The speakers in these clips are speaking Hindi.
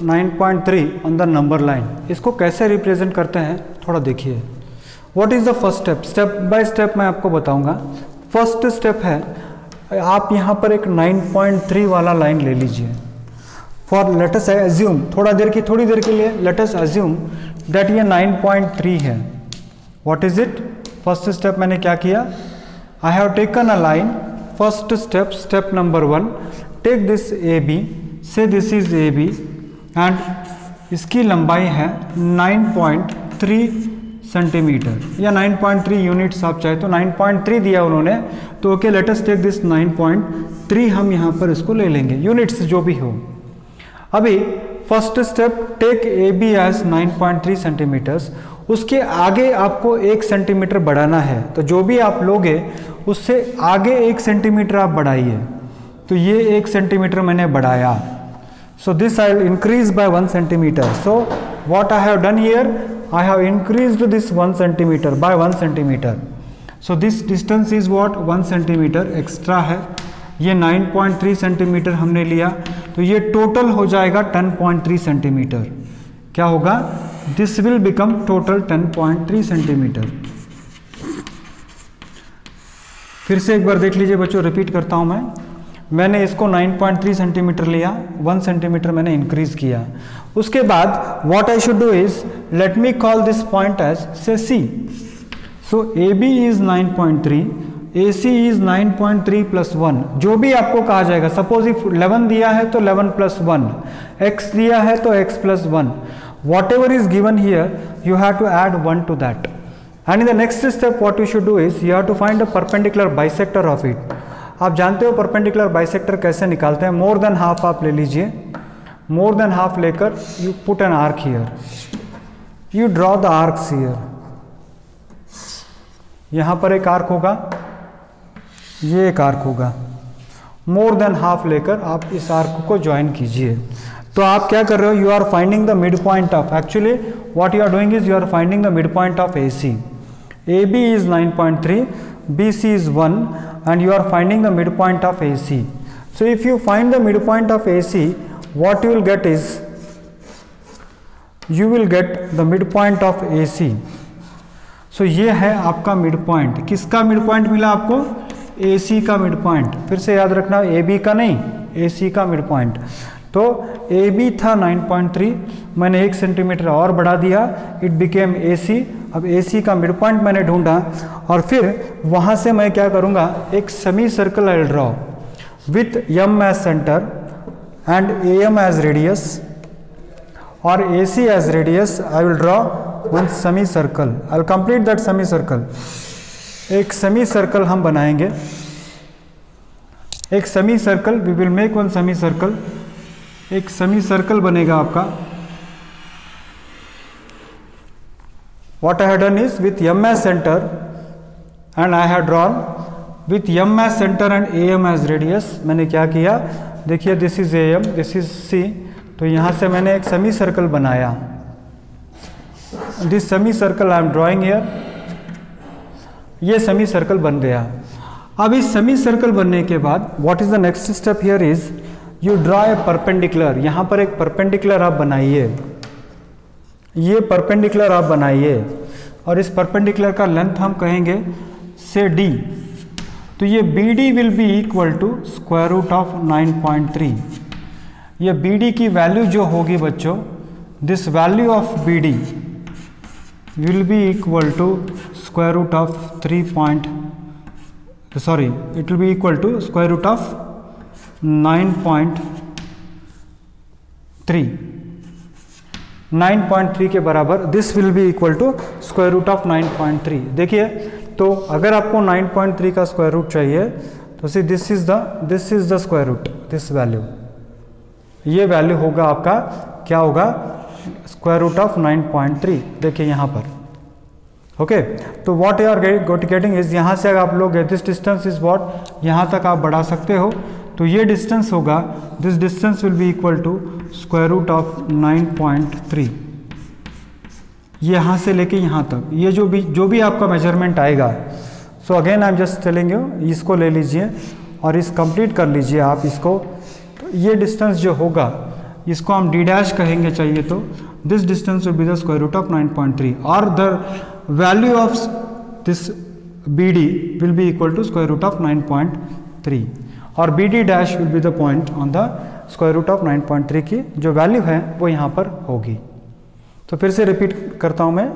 9.3 ऑन द नंबर लाइन। इसको कैसे रिप्रेजेंट करते हैं थोड़ा देखिए। What is the first step? Step by step मैं आपको बताऊंगा। फर्स्ट स्टेप है, आप यहाँ पर एक 9.3 वाला लाइन ले लीजिए। फॉर लेट अस अज्यूम, थोड़ी देर के लिए लेट अस अज्यूम दैट ये 9.3 है। What is it? First step मैंने क्या किया? I have taken a line. First step, step number 1, take this A B, say this is A B and इसकी लंबाई है 9.3 सेंटीमीटर या 9.3 यूनिट्स, आप चाहे तो 9.3 दिया उन्होंने, तो okay let us take this 9.3, हम यहाँ पर इसको ले लेंगे, यूनिट्स जो भी हो। अभी first step, take A B as 9.3 centimetres. उसके आगे आपको 1 सेंटीमीटर बढ़ाना है, तो जो भी आप लोगे उससे आगे 1 सेंटीमीटर आप बढ़ाइए। तो ये 1 सेंटीमीटर मैंने बढ़ाया, so this I will increase by 1 centimetre. So what I have done here, I have increased this 1 centimeter by 1 centimeter. So this distance is what? 1 centimeter extra है। ये 9.3 सेंटीमीटर हमने लिया, तो ये टोटल हो जाएगा 10.3 सेंटीमीटर। क्या होगा? This will become total 10.3 centimetre. फिर से एक बार देख लीजिए बच्चों, रिपीट करता हूँ मैंने इसको 9.3 सेंटीमीटर लिया, 1 सेंटीमीटर मैंने इंक्रीज किया। उसके बाद what I should do is, let me call this point as say C. So A B is 9.3, A C is 9.3 plus 1, जो भी आपको कहा जाएगा। सपोज इफ 11 दिया है तो 11 प्लस 1, x दिया है तो x plus 1, whatever is given here you have to add 1 to that. And in the next step what you should do is, you have to find a perpendicular bisector of it. आप जानते हो परपेंडिकुलर बाइसेक्टर कैसे निकालते हैं? मोर देन हाफ आप ले लीजिए, मोर देन हाफ लेकर you put an arc here, you draw the arcs here. यहां पर एक आर्क होगा, ये एक आर्क होगा। मोर देन हाफ लेकर आप इस आर्क को ज्वाइन कीजिए। तो आप क्या कर रहे हो? You are finding the mid point of, actually what you are doing is you are finding the mid point of A C. A B is 9.3, B C is 1 and you are finding the midpoint of AC. So if you find the midpoint of AC, what you will get is, you will get the midpoint of AC. So ये है आपका midpoint। किसका midpoint मिला आपको? AC का midpoint। फिर से याद रखना, AB का नहीं, AC का midpoint। तो AB था 9.3, मैंने 1 सेंटीमीटर और बढ़ा दिया, इट बिकेम AC। अब AC का मिड पॉइंट मैंने ढूंढा और फिर वहाँ से मैं क्या करूँगा, एक semi circle I will draw with M as centre and AM as radius और AC as radius. I will draw one semi circle, I will complete that semi circle. एक सेमी सर्कल हम बनाएंगे, एक semi circle, we will make one semi circle. एक सेमी सर्कल बनेगा आपका। What I have done is with M as center and I have drawn with M as center and AM as radius, मैंने क्या किया, देखिए this is AM, this is C, तो यहाँ से मैंने एक सेमी सर्कल बनाया। This semi circle I am drawing here, ये सेमी सर्कल बन गया। अब इस सेमी सर्कल बनने के बाद what is the next step here is you draw a perpendicular। यहाँ पर एक परपेंडिकुलर आप बनाइए, ये परपेंडिकुलर आप बनाइए और इस परपेंडिकुलर का लेंथ हम कहेंगे से D। तो ये BD will be equal to square root of 9.3। ये BD की वैल्यू जो होगी बच्चों, this value of BD will be equal to square root of 3, it will be equal to square root of 9.3। 9.3 के बराबर, this will be equal to square root of 9.3। देखिए, तो अगर आपको 9.3 का स्क्वायर रूट चाहिए तो see this is the square root, this value, ये वैल्यू होगा आपका, क्या होगा, स्क्वायर रूट ऑफ 9.3। देखिए यहाँ पर, ओके। तो what you are getting is, यहाँ से अगर आप लोग दिस डिस्टेंस इज व्हाट, यहाँ तक आप बढ़ा सकते हो, तो ये डिस्टेंस होगा, this distance will be equal to square root of 9.3। यहाँ से लेके यहाँ तक ये जो भी आपका मेजरमेंट आएगा। So again I am just telling you, इसको ले लीजिए और इस कंप्लीट कर लीजिए आप इसको। तो ये डिस्टेंस जो होगा इसको हम d डैश कहेंगे चाहिए तो, this distance will be the square root of 9.3 और the value of this BD will be equal to square root of 9.3 और BD dash will be the point on the square root of 9.3 की जो वैल्यू है वो यहाँ पर होगी। तो फिर से रिपीट करता हूँ मैं,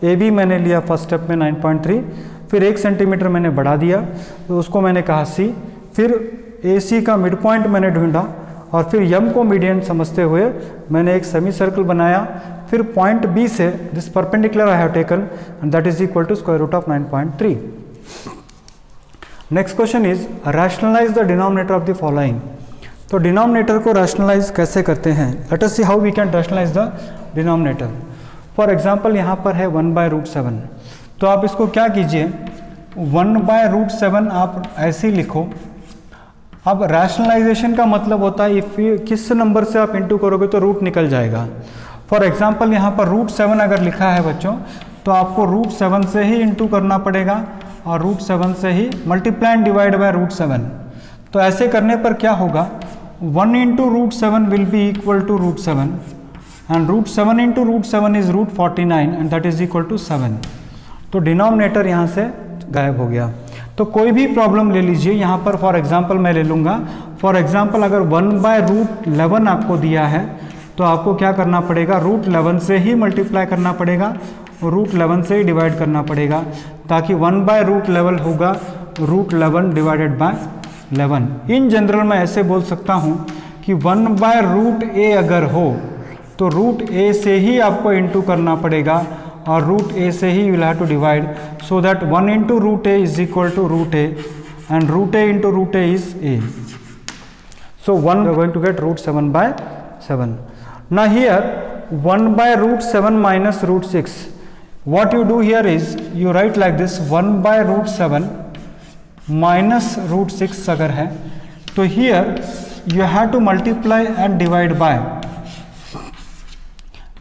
AB मैंने लिया फर्स्ट स्टेप में 9.3, फिर 1 सेंटीमीटर मैंने बढ़ा दिया तो उसको मैंने कहा C, फिर AC का मिड पॉइंट मैंने ढूंढा और फिर M को मीडियन समझते हुए मैंने एक सेमी सर्कल बनाया, फिर पॉइंट B से this perpendicular I have taken and that is equal to square root of 9.3। Next question is rationalise the denominator of the following. तो डिनोमिनेटर को रैशनलाइज कैसे करते हैं, let us see how we can rationalise the denominator. For example यहाँ पर है 1/√7, तो आप इसको क्या कीजिए 1/√7 आप ऐसे ही लिखो। अब रैशनलाइजेशन का मतलब होता है इफ किस नंबर से आप इंटू करोगे तो रूट निकल जाएगा। फॉर एग्जांपल यहाँ पर √7 अगर लिखा है बच्चों तो आपको √7 से ही इंटू करना पड़ेगा और √7 से ही मल्टीप्लाई एंड डिवाइड बाय √7। तो ऐसे करने पर क्या होगा 1 into √7 will be equal to √7 and √7 into √7 is √49 and that is equal to 7। तो डिनोमिनेटर यहाँ से गायब हो गया। तो कोई भी प्रॉब्लम ले लीजिए, यहाँ पर फॉर एग्जांपल मैं ले लूँगा, फॉर एग्जांपल अगर 1/√11 आपको दिया है तो आपको क्या करना पड़ेगा √11 से ही मल्टीप्लाई करना पड़ेगा और √11 से ही डिवाइड करना पड़ेगा, ताकि 1/√11 होगा √11 डिवाइडेड बाय 11। इन जनरल मैं ऐसे बोल सकता हूँ कि 1/√a अगर हो तो √a से ही आपको इंटू करना पड़ेगा और √a से ही you'll have to divide, so that 1 into √a is equal to √a and √a into √a is a. So 1 we are going to get √7/7. Now here 1/√7 minus √6. What you do here is you write like this 1/√7 minus √6 अगर है तो here you have to multiply and divide by.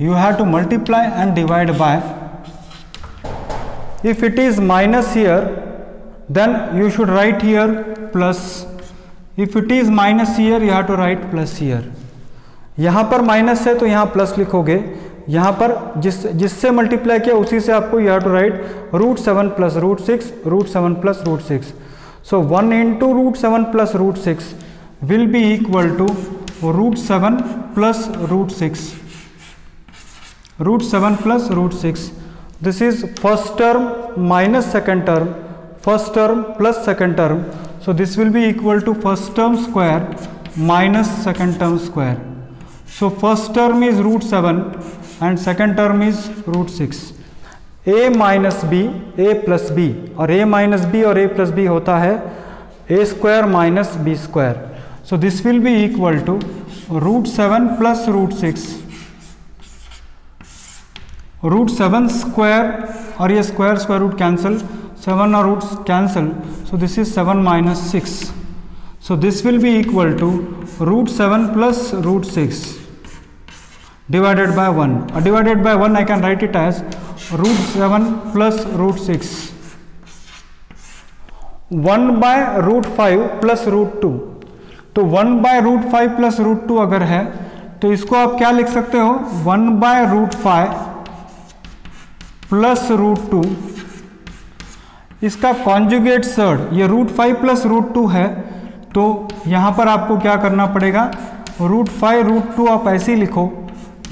You have to multiply and divide by. If it is minus here, then you should write here plus. If it is minus here, you have to write plus here. यहाँ पर माइनस है तो यहाँ प्लस लिखोगे, यहाँ पर जिससे मल्टीप्लाई किया उसी से आपको you have to write √7 plus √6, √7 plus √6. So 1 into √7 plus √6 will be equal to √7 plus √6. √7 plus √6. This is first term minus second term, first term plus second term. So this will be equal to first term square minus second term square. So first term is √7 and second term is √6. a minus b, a plus b, और a minus b और a plus b होता है a square minus b square. So this will be equal to √7 plus √6. √7 square और ये स्क्वायर स्क्वायर रूट कैंसिल, 7 और roots cancel, so this is 7 minus 6. So this will be equal to √7 plus √6 divided by 1. Divided by 1 I can write it as √7 plus √6. 1/√5 plus √2. तो 1/√5 plus √2 अगर है तो इसको आप क्या लिख सकते हो 1/√5 प्लस √2, इसका कॉन्जुगेट सर्ड, ये √5 प्लस √2 है तो यहाँ पर आपको क्या करना पड़ेगा √5 √2 आप ऐसे ही लिखो,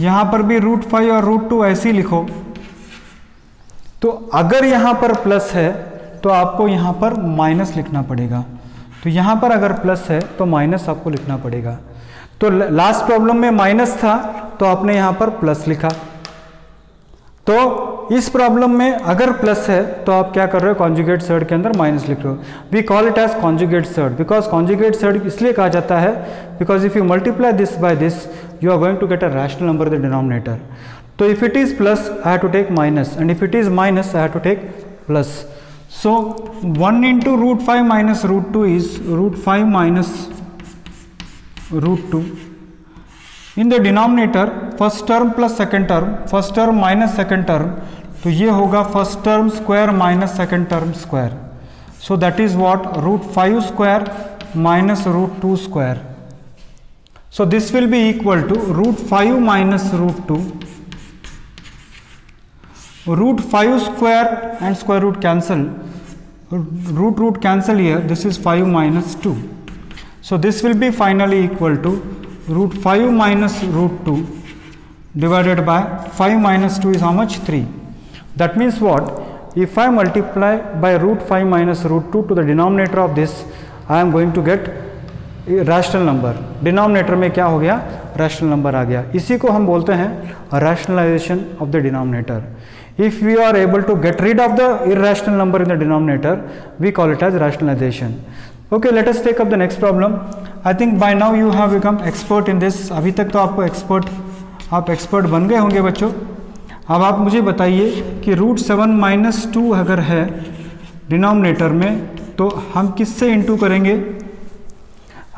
यहाँ पर भी √5 और √2 ऐसे ही लिखो। तो अगर यहाँ पर प्लस है तो आपको यहाँ पर माइनस लिखना पड़ेगा, तो यहाँ पर अगर प्लस है तो माइनस आपको लिखना पड़ेगा। तो लास्ट प्रॉब्लम में माइनस था तो आपने यहाँ पर प्लस लिखा, तो इस प्रॉब्लम में अगर प्लस है तो आप क्या कर रहे हो कॉन्जुगेट सर्ड के अंदर माइनस लिख रहे हो। We call it as conjugate surd, because conjugate surd इसलिए कहा जाता है because if you multiply this by this you are going to get a rational number the denominator. तो if it is plus I have to take minus and if it is minus I have to take plus. So 1 into √5 minus √2 is √5 minus √2. In the denominator first term plus second term, first term minus second term, तो ये होगा first term square minus second term square. So that is what √5 square minus √2 square. So this will be equal to root 5 minus root 2. Root 5 square and square root cancel. Root cancel here. This is 5 minus 2. So this will be finally equal to root 5 minus root 2 divided by 5 minus 2 is how much? 3. That means what? If I multiply by root 5 minus root 2 to the denominator of this, I am going to get rational number. Denominator में क्या हो गया? रैशनल नंबर आ गया. इसी को हम बोलते हैं rationalisation of the denominator. If we are able to get rid of the irrational number in the denominator, we call it as rationalisation. Okay, let us take up the next problem. I think by now you have become expert in this. अभी तक तो आपको आप एक्सपर्ट बन गए होंगे बच्चों. अब आप मुझे बताइए कि रूट 7 माइनस 2 अगर है डिनोमिनेटर में, तो हम किससे इंटू करेंगे?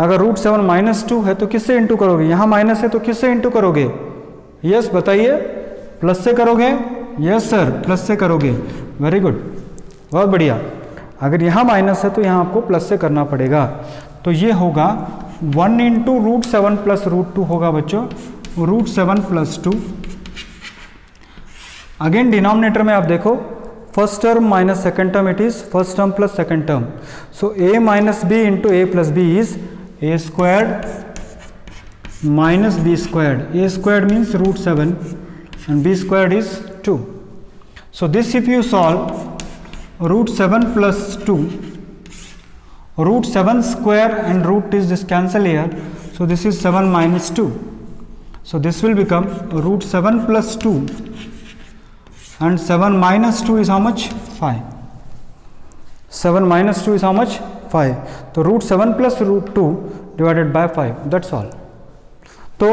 अगर रूट 7 माइनस 2 है तो किससे इंटू करोगे? यहाँ माइनस है तो किससे इंटू करोगे? यस बताइए. प्लस से करोगे? यस सर, प्लस से करोगे. वेरी गुड, बहुत बढ़िया. अगर यहाँ माइनस है तो यहाँ आपको प्लस से करना पड़ेगा. तो ये होगा 1 इंटू रूट 7 प्लस रूट 2 होगा बच्चों, रूट 7 प्लस 2. अगेन डिनोमिनेटर में आप देखो, first term minus second term, it is first term plus second term. So a minus B into A plus B is a squared minus b squared. A squared means root 7 and b squared is 2. So this if you solve, root 7 plus 2, root 7 square and root is this cancel here. So this is 7 minus 2. So this will become root 7 plus 2 and 7 minus 2 is how much? 5. 7 minus 2 is how much? 5. तो root 7 plus root 2 divided by 5, that's all. तो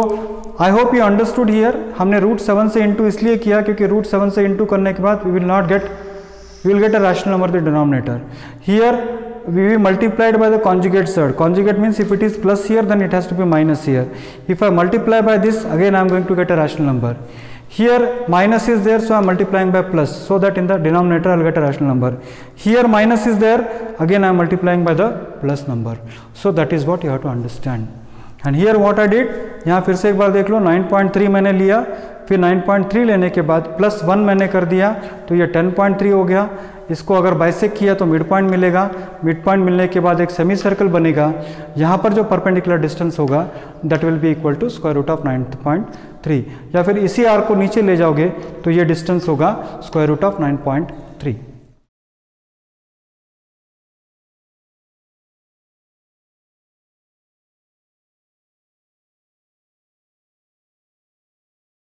I hope you understood here. हमने रूट 7 से इंटू इसलिए किया क्योंकि रूट 7 से इंटू करने के बाद we will get a rational number the denominator. Here we multiplied by the conjugate side. Conjugate means if it is plus here then it has to be minus here. If I multiply by this, again I am going to get a rational number. Here minus is there, so I am multiplying by plus, so that in the denominator I will get a rational number. Here minus is there, again I am multiplying by the plus number. So that is what you have to understand. And here what I did, यहाँ फिर से एक बार देख लो, 9.3 मैंने लिया, फिर 9.3 लेने के बाद प्लस 1 मैंने कर दिया, तो ये 10.3 हो गया. इसको अगर बाइसेक किया तो मिड पॉइंट मिलेगा. मिड पॉइंट मिलने के बाद एक सेमी सर्कल बनेगा. यहाँ पर जो परपेंडिकुलर डिस्टेंस होगा that will be equal to square root of 9.3. या फिर इसी आर्क को नीचे ले जाओगे तो ये डिस्टेंस होगा स्क्वायर रूट ऑफ 9.3.